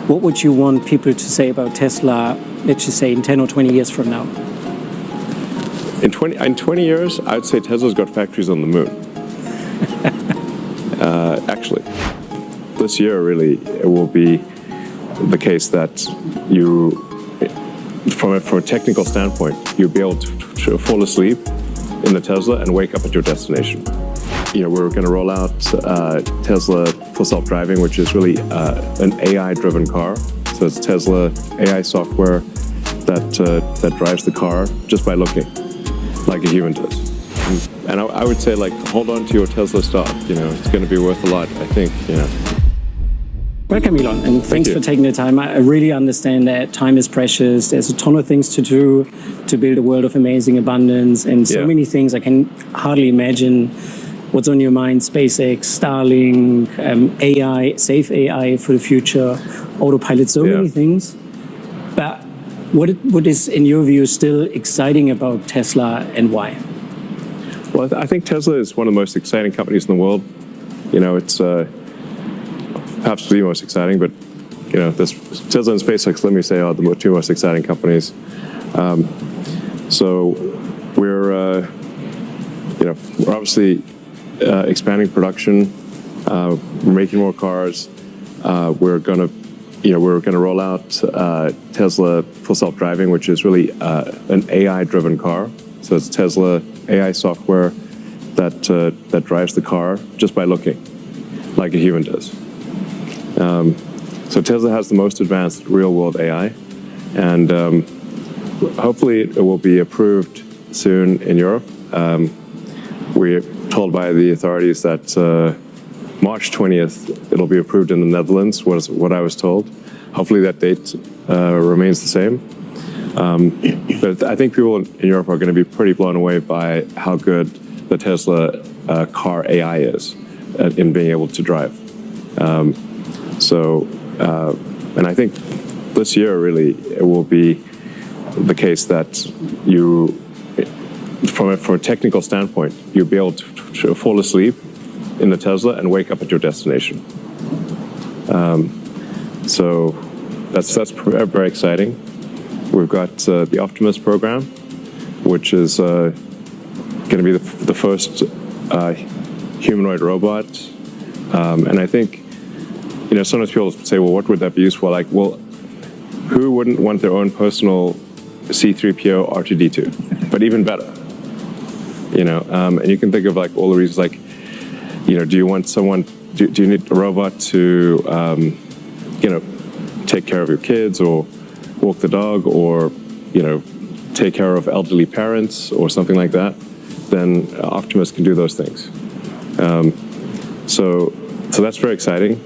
what would you want people to say about Tesla, let's just say in 10 or 20 years from now? In 20 years, I'd say Tesla's got factories on the moon. Actually, this year really it will be the case that you, from a technical standpoint, you'll be able to fall asleep in the Tesla and wake up at your destination. We're going to roll out Tesla Full Self-Driving, which is really an AI-driven car. So it's Tesla AI software that drives the car just by looking, like a human does. And I would say, hold on to your Tesla stock. It's going to be worth a lot, I think. Welcome, Elon, and thanks for taking the time. I really understand that time is precious. There's a ton of things to do to build a world of amazing abundance, and so many things I can hardly imagine what's on your mind. SpaceX, Starlink, AI, safe AI for the future, autopilot, so many things. But what is, in your view, still exciting about Tesla and why? Well, I think Tesla is one of the most exciting companies in the world. It's perhaps the most exciting, but Tesla and SpaceX, let me say, are the two most exciting companies. So we're obviously expanding production. We're making more cars. We're gonna roll out Tesla Full Self-Driving, which is really an AI-driven car. So it's Tesla AI software that drives the car just by looking, like a human does. So Tesla has the most advanced real-world AI, and hopefully it will be approved soon in Europe. We're told by the authorities that March 20th it'll be approved in the Netherlands, was what I was told. Hopefully that date remains the same. But I think people in Europe are going to be pretty blown away by how good the Tesla car AI is in being able to drive. And I think this year really it will be the case that you, from a technical standpoint, you'll be able to fall asleep in the Tesla and wake up at your destination. So that's very exciting. We've got the Optimus program, which is going to be the first humanoid robot. And I think, sometimes people say, well, what would that be used for? Who wouldn't want their own personal C-3PO R2-D2? But even better, and you can think of all the reasons, do you want someone, do you need a robot to, take care of your kids or walk the dog or, take care of elderly parents or something like that? Then Optimus can do those things. So that's very exciting.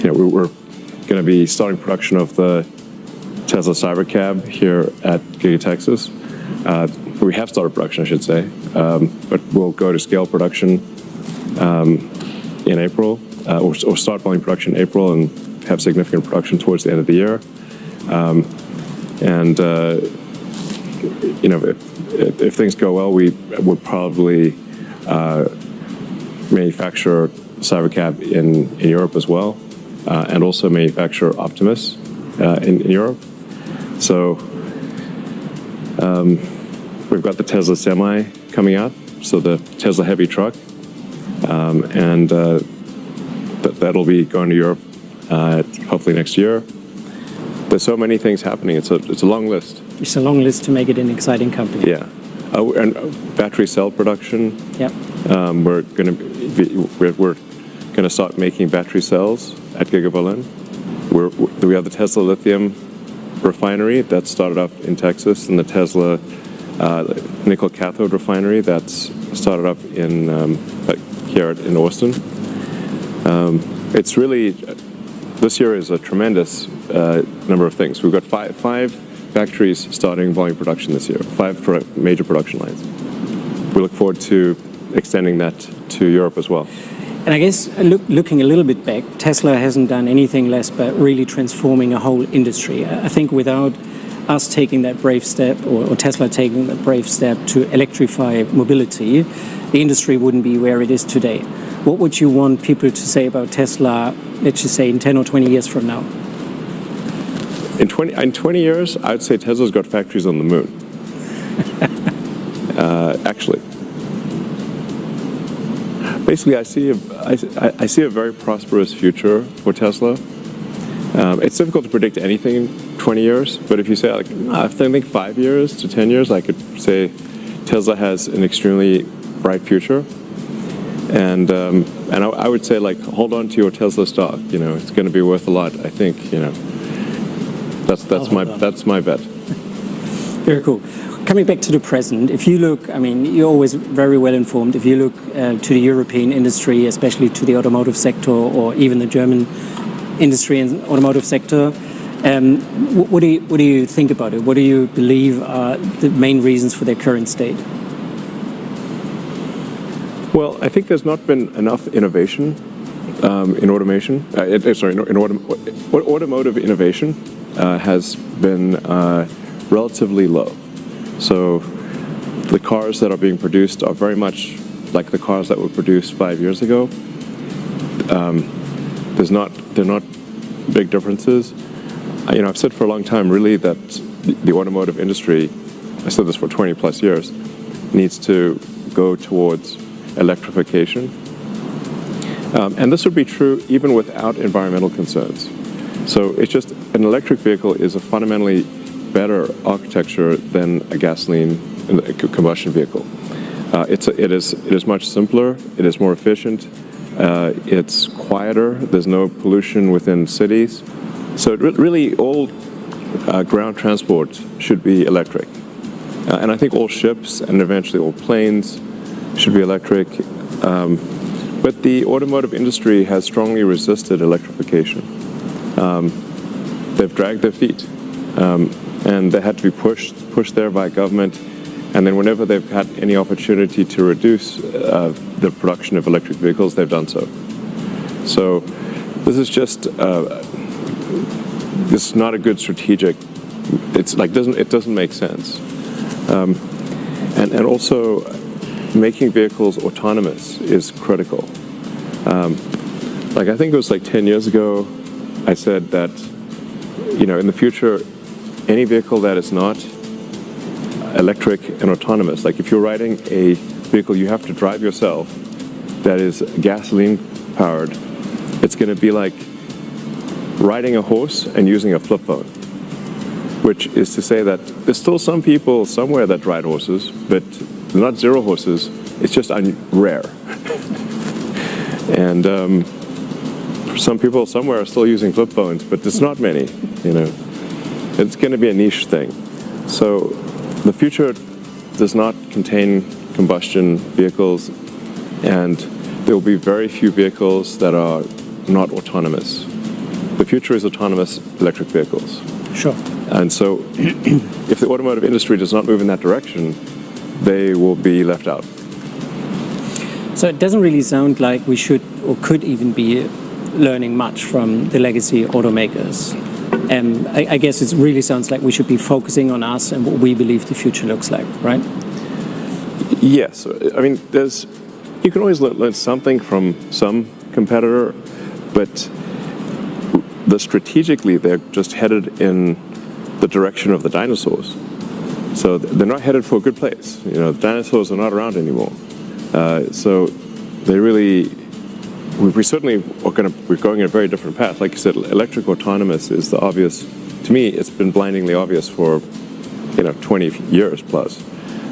We're going to be starting production of the Tesla Cybercab here at Giga Texas. We have started production, I should say, but we'll go to scale production in April, or start volume production in April and have significant production towards the end of the year. If things go well, we would probably manufacture Cybercab in Europe as well, and also manufacture Optimus in Europe. So we've got the Tesla Semi coming out, so the Tesla heavy truck, and that'll be going to Europe hopefully next year. There's so many things happening. It's a long list. It's a long list to make it an exciting company. Yeah. And battery cell production. Yeah. We're going to start making battery cells at Giga Berlin. We have the Tesla lithium refinery that started up in Texas, and the Tesla nickel cathode refinery that's started up here in Austin. It's really, this year is a tremendous number of things. We've got five factories starting volume production this year, 5 major production lines. We look forward to extending that to Europe as well. And I guess looking a little bit back, Tesla hasn't done anything less but really transforming a whole industry. I think without us taking that brave step, or Tesla taking that brave step to electrify mobility, the industry wouldn't be where it is today. what would you want people to say about Tesla, let's just say in 10 or 20 years from now? In 20 years, I'd say Tesla's got factories on the moon. Actually. Basically, I see a very prosperous future for Tesla. It's difficult to predict anything in 20 years, but if you say, like, I think 5 years to 10 years, I could say Tesla has an extremely bright future. And I would say, like, hold on to your Tesla stock. You know, it's going to be worth a lot. I think, you know, that's my bet. Very cool. Coming back to the present, if you look, I mean, you're always very well informed. If you look to the European industry, especially to the automotive sector, or even the German industry and automotive sector, what do you think about it? What do you believe are the main reasons for their current state? Well, I think there's not been enough innovation in automation. Automotive innovation has been relatively low. So the cars that are being produced are very much like the cars that were produced 5 years ago. They're not big differences. You know, I've said for a long time, really, that the automotive industry, I said this for 20 plus years, needs to go towards electrification. And this would be true even without environmental concerns. So it's just an electric vehicle is a fundamentally better architecture than a gasoline combustion vehicle. It is much simpler. It is more efficient. It's quieter. There's no pollution within cities. So really, all ground transport should be electric. And I think all ships and eventually all planes should be electric. But the automotive industry has strongly resisted electrification. They've dragged their feet. And they had to be pushed there by government. And then whenever they've had any opportunity to reduce the production of electric vehicles, they've done so. So this is just this is not a good strategic. It's like it doesn't make sense. And also making vehicles autonomous is critical. Like I think it was like 10 years ago, I said that, you know, in the future, any vehicle that is not electric and autonomous, like if you're riding a vehicle you have to drive yourself that is gasoline powered, it's going to be like riding a horse and using a flip phone, which is to say that there's still some people somewhere that ride horses, but they're not zero horses. It's just rare. And some people somewhere are still using flip phones, but there's not many, you know. It's going to be a niche thing. So the future does not contain combustion vehicles, and there will be very few vehicles that are not autonomous. The future is autonomous electric vehicles. Sure. And so if the automotive industry does not move in that direction, they will be left out. So it doesn't really sound like we should or could even be learning much from the legacy automakers. I guess it really sounds like we should be focusing on us and what we believe the future looks like, right? Yes. I mean, you can always learn something from some competitor, but strategically they're just headed in the direction of the dinosaurs. So they're not headed for a good place. You know, the dinosaurs are not around anymore. So they really... We certainly we're going in a very different path. Like you said, electric autonomous is the obvious. To me, it's been blindingly obvious for 20 years plus.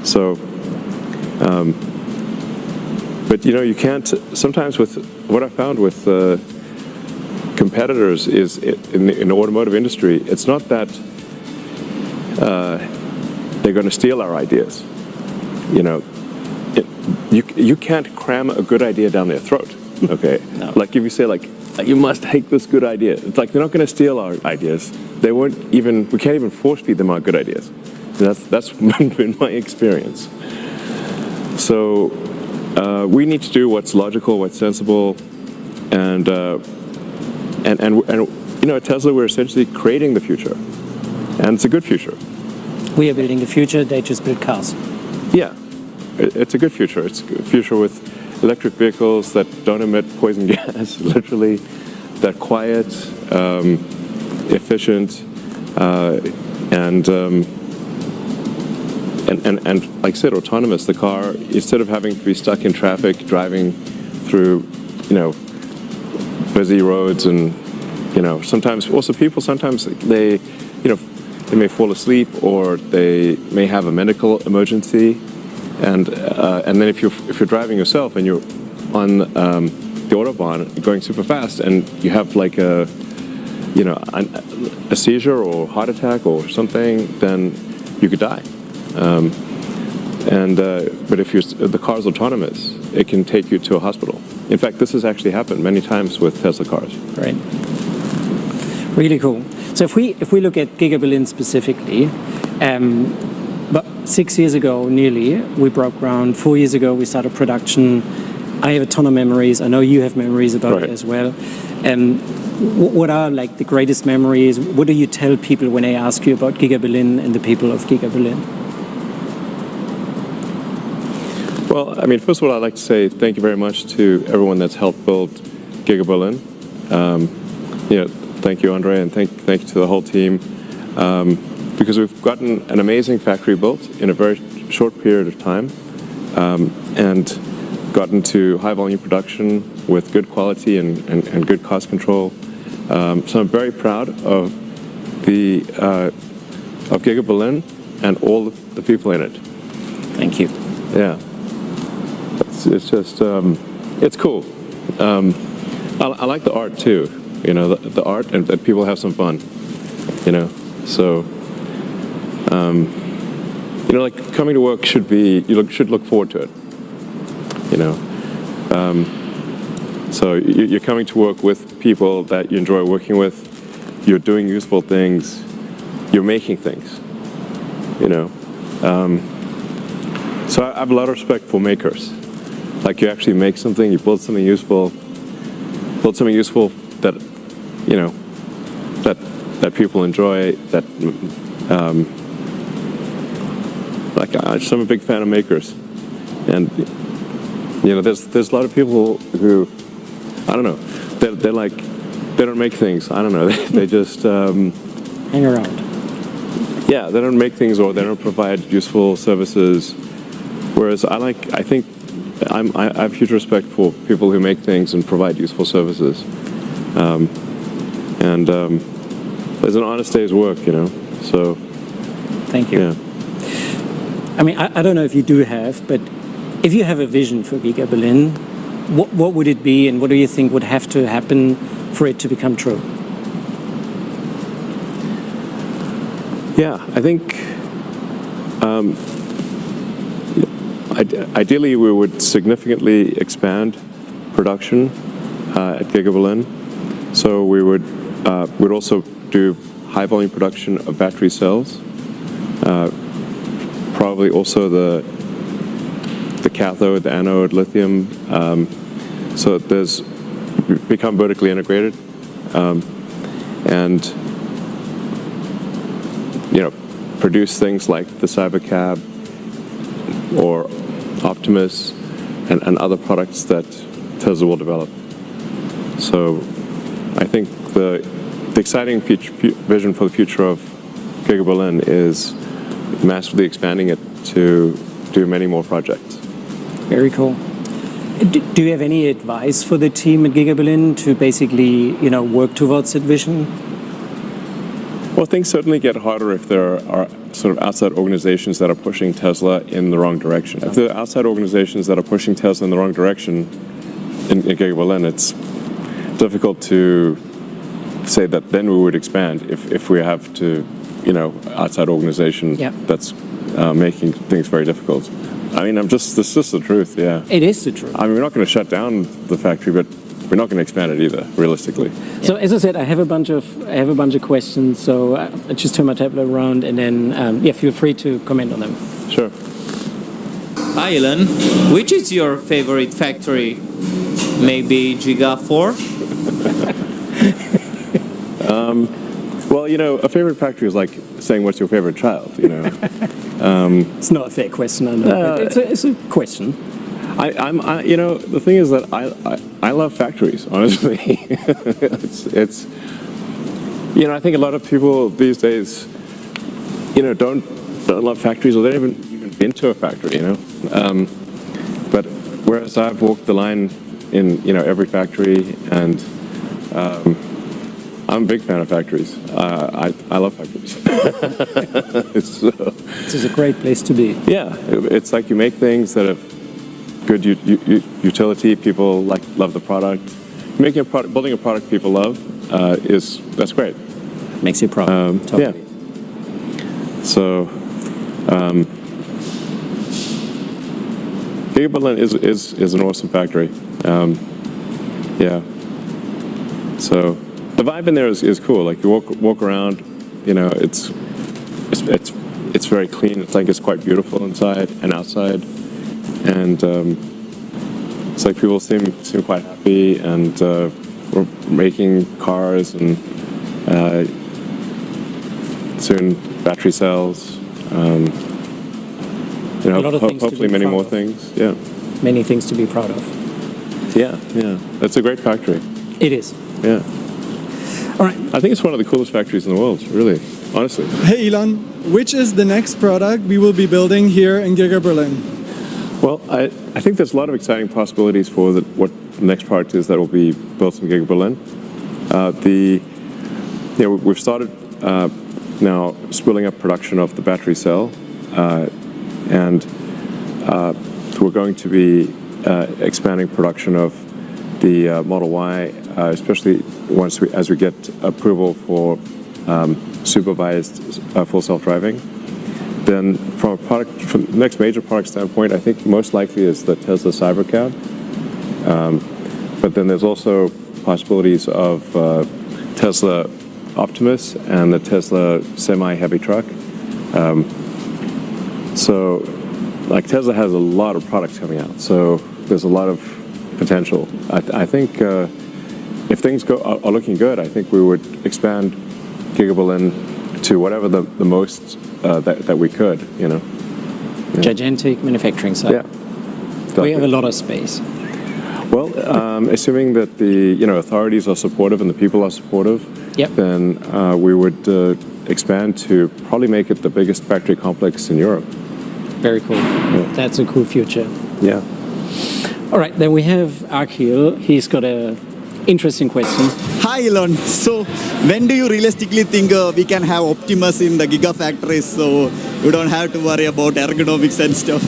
So, but you can't. Sometimes with what I found with competitors is in the automotive industry, it's not that they're going to steal our ideas. You can't cram a good idea down their throat. Okay, No. Like if you say you must take this good idea, it's like they're not going to steal our ideas. They won't even. We can't even force feed them our good ideas. And that's been my experience. So we need to do what's logical, what's sensible, and at Tesla we're essentially creating the future, and it's a good future. We are building the future. They just build cars. Yeah, it's a good future. It's a future with electric vehicles that don't emit poison gas, literally, that quiet, efficient, and like I said, autonomous. The car, instead of having to be stuck in traffic, driving through, busy roads, and sometimes also people they may fall asleep, or they may have a medical emergency, and then if you're driving yourself and you're on the autobahn going super fast, and you have like a seizure or heart attack or something, then you could die. But if the car's autonomous, it can take you to a hospital. In fact, this has actually happened many times with Tesla cars. Right. Really cool. So if we look at GigaBerlin specifically, about 6 years ago, nearly, we broke ground. 4 years ago, we started production. I have a ton of memories. I know you have memories about it as well. What are like the greatest memories? What do you tell people when they ask you about GigaBerlin and the people of GigaBerlin? Well, I mean, first of all, I'd like to say thank you very much to everyone that's helped build GigaBerlin. Thank you, Andre, and thank you to the whole team, because we've gotten an amazing factory built in a very short period of time, and gotten to high volume production with good quality and good cost control. So I'm very proud of GigaBerlin and all the people in it. Thank you. Yeah, it's just it's cool. I like the art too. The art, and that people have some fun. So like coming to work should look forward to it. So you're coming to work with people that you enjoy working with. You're doing useful things. You're making things. So I have a lot of respect for makers. Like, you actually make something, you build something useful that that people enjoy. That I'm a big fan of makers, and there's a lot of people who, I don't know, they're like, they don't make things. I don't know. They just hang around. Yeah, they don't make things, or they don't provide useful services. Whereas I think I have huge respect for people who make things and provide useful services. There's an honest day's work, So. Thank you. Yeah. I mean, I don't know if you do have, but if you have a vision for GigaBerlin, what would it be, and what do you think would have to happen for it to become true? Yeah, I think ideally we would significantly expand production at GigaBerlin. So we'd also do high volume production of battery cells, probably also the cathode, the anode, lithium. So there's become vertically integrated, and produce things like the Cybercab or Optimus and other products that Tesla will develop. So I think the exciting vision for the future of GigaBerlin is massively expanding it to do many more projects. Very cool. Do you have any advice for the team at GigaBerlin to basically, work towards that vision? Well, things certainly get harder if there are sort of outside organizations that are pushing Tesla in the wrong direction. If there are outside organizations that are pushing Tesla in the wrong direction in GigaBerlin, it's difficult to say that then we would expand if we have to, outside organization that's making things very difficult. I mean, this is just the truth, yeah. It is the truth. I mean, we're not going to shut down the factory, but we're not going to expand it either, realistically. So as I said, I have a bunch of questions. So I just turn my tablet around, and then feel free to comment on them. Sure. Hi, Elon. Which is your favorite factory? Maybe Giga 4? Well, a favorite factory is like saying what's your favorite child. It's not a fair question, I know. It's a question. The thing is that I love factories, honestly. it's I think a lot of people these days, don't love factories, or they haven't even been to a factory, But whereas I've walked the line in, every factory, and I'm a big fan of factories. I love factories. So, This is a great place to be. yeah, it's like you make things that have good utility. People love the product. Making a product, building a product people love, that's great. Makes you proud. Totally. Yeah. So, Giga Berlin is an awesome factory. Yeah. So the vibe in there is cool. Like you walk around, it's very clean. It's like it's quite beautiful inside and outside, and it's like people seem quite happy, and we're making cars and soon battery cells. A lot of things to hopefully be many proud more of. things. Yeah. Many things to be proud of. Yeah. That's a great factory. It is. Yeah. All right. I think it's one of the coolest factories in the world, really, honestly. Hey Elon, which is the next product we will be building here in Giga Berlin? Well, I think there's a lot of exciting possibilities for what the next product is that will be built in Giga Berlin. We've started now spooling up production of the battery cell, and we're going to be expanding production of the Model Y, especially as we get approval for supervised full self-driving. Then from the next major product standpoint, I think most likely is the Tesla Cybercab. But then there's also possibilities of Tesla Optimus and the Tesla semi-heavy truck. So like Tesla has a lot of products coming out, so there's a lot of potential. I think if things are looking good, I think we would expand Giga Berlin to whatever the most that we could, Yeah. Gigantic manufacturing site. Yeah. We have a lot of space. Well, assuming that the authorities are supportive and the people are supportive, Yep. then we would expand to probably make it the biggest factory complex in Europe. Very cool. That's a cool future. Yeah. All right, then we have Akhil. He's got a interesting question. Hi Elon. So when do you realistically think we can have Optimus in the Gigafactories, so you don't have to worry about ergonomics and stuff?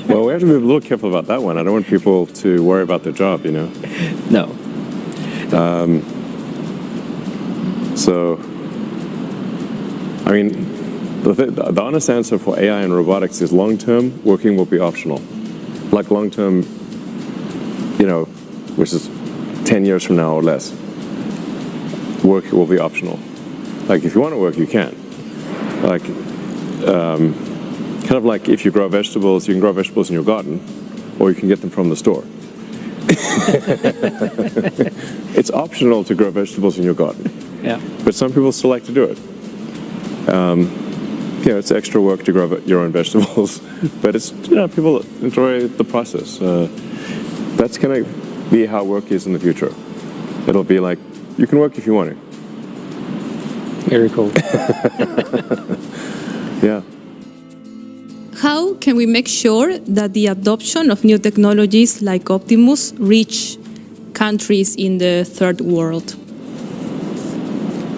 Well, we have to be a little careful about that one. I don't want people to worry about their job, No. So, I mean, the honest answer for AI and robotics is long-term, working will be optional. Like long-term, which is 10 years from now or less, work will be optional. Like if you want to work, you can. Like, kind of like if you grow vegetables, you can grow vegetables in your garden, or you can get them from the store. It's optional to grow vegetables in your garden. Yeah. But some people still like to do it. It's extra work to grow your own vegetables, but it's people enjoy the process. That's gonna be how work is in the future. It'll be like you can work if you want to. Very cool. Yeah. How can we make sure that the adoption of new technologies like Optimus reach countries in the third world?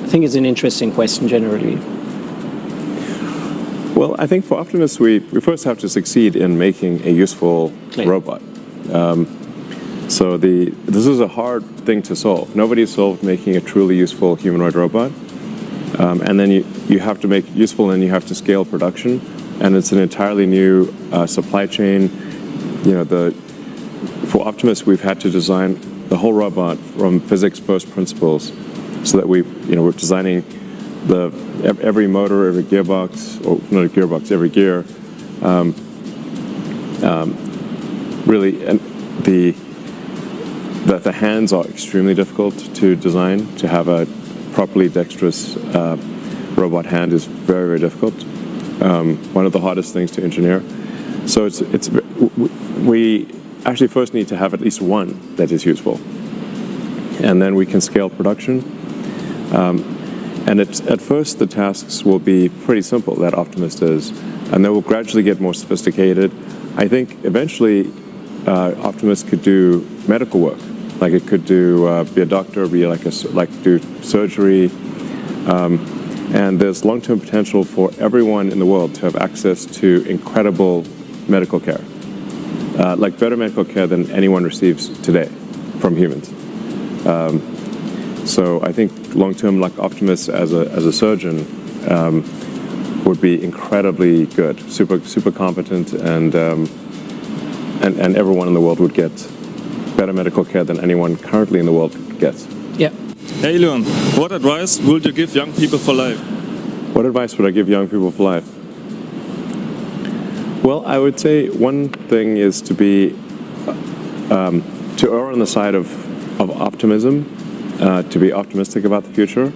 I think it's an interesting question generally. Well, I think for Optimus, we first have to succeed in making a useful robot. So this is a hard thing to solve. Nobody has solved making a truly useful humanoid robot. And then you have to make it useful, and you have to scale production. And it's an entirely new supply chain. For Optimus, we've had to design the whole robot from physics first principles, so that we're designing every motor, every gearbox, or not a gearbox, every gear. Really, and the hands are extremely difficult to design. To have a properly dexterous robot hand is very, very difficult. One of the hardest things to engineer. So we actually first need to have at least one that is useful. And then we can scale production. And at first, the tasks will be pretty simple, that Optimist is, and they will gradually get more sophisticated. I think eventually, Optimist could do medical work. Like it could do be a doctor, be like do surgery, and there's long-term potential for everyone in the world to have access to incredible medical care, like better medical care than anyone receives today from humans. So I think long-term, like Optimus as a surgeon would be incredibly good, super competent, and everyone in the world would get better medical care than anyone currently in the world gets. Yeah. Hey Leon, what advice would you give young people for life? What advice would I give young people for life? Well, I would say one thing is to be to err on the side of optimism, to be optimistic about the future.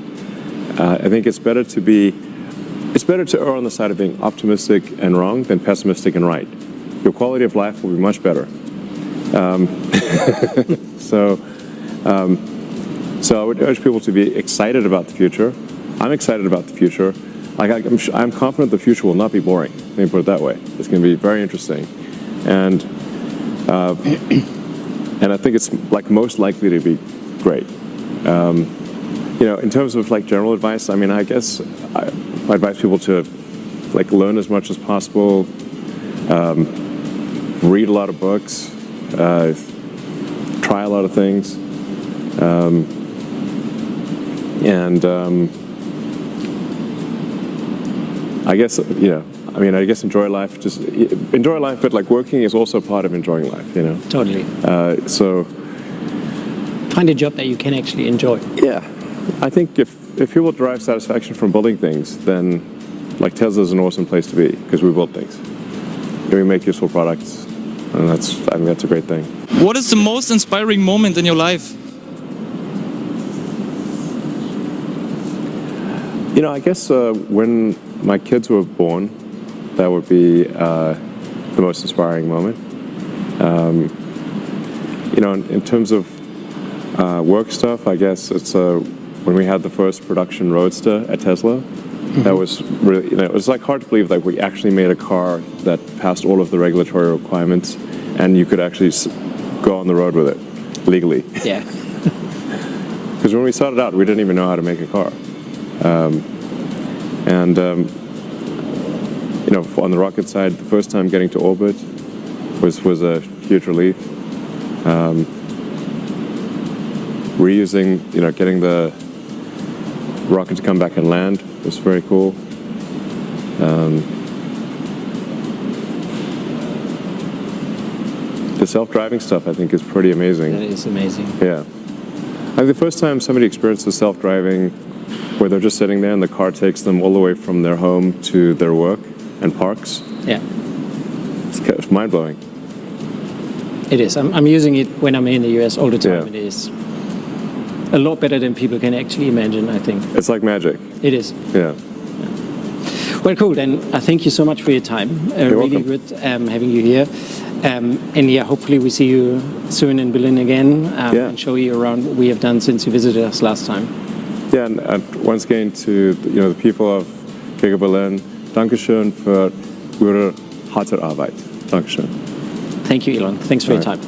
I think it's better to err on the side of being optimistic and wrong than pessimistic and right. Your quality of life will be much better. So I would urge people to be excited about the future. I'm excited about the future. Like I'm confident the future will not be boring. Let me put it that way. It's going to be very interesting, and I think it's like most likely to be great. In terms of like general advice, I mean, I guess I advise people to like learn as much as possible, read a lot of books, try a lot of things, I guess I guess enjoy life. Just enjoy life, but like working is also part of enjoying life. Totally. So Find a job that you can actually enjoy. yeah, I think if people derive satisfaction from building things, then like Tesla is an awesome place to be because we build things. We make useful products, and I think that's a great thing. What is the most inspiring moment in your life? I guess when my kids were born, that would be the most inspiring moment. In terms of work stuff, I guess it's when we had the first production Roadster at Tesla. Mm-hmm. That was really, it was like hard to believe that we actually made a car that passed all of the regulatory requirements, and you could actually go on the road with it legally. Yeah. Because when we started out, we didn't even know how to make a car. On the rocket side, the first time getting to orbit was a huge relief. Reusing, getting the rocket to come back and land was very cool. The self-driving stuff, I think, is pretty amazing. That is amazing. Yeah. The first time somebody experiences self-driving, where they're just sitting there and the car takes them all the way from their home to their work and parks. Yeah. It's mind-blowing. It is. I'm using it when I'm in the US all the time. Yeah. It is a lot better than people can actually imagine, I think. It's like magic. It is. Yeah. Well, cool. Then thank you so much for your time. You're really welcome. good having you here. And yeah, hopefully we see you soon in Berlin again and show you around what we have done since you visited us last time. Yeah, and once again to the people of Giga Berlin, Dankeschön für eure harte Arbeit. Dankeschön. Thank you, Elon. Thanks for your time.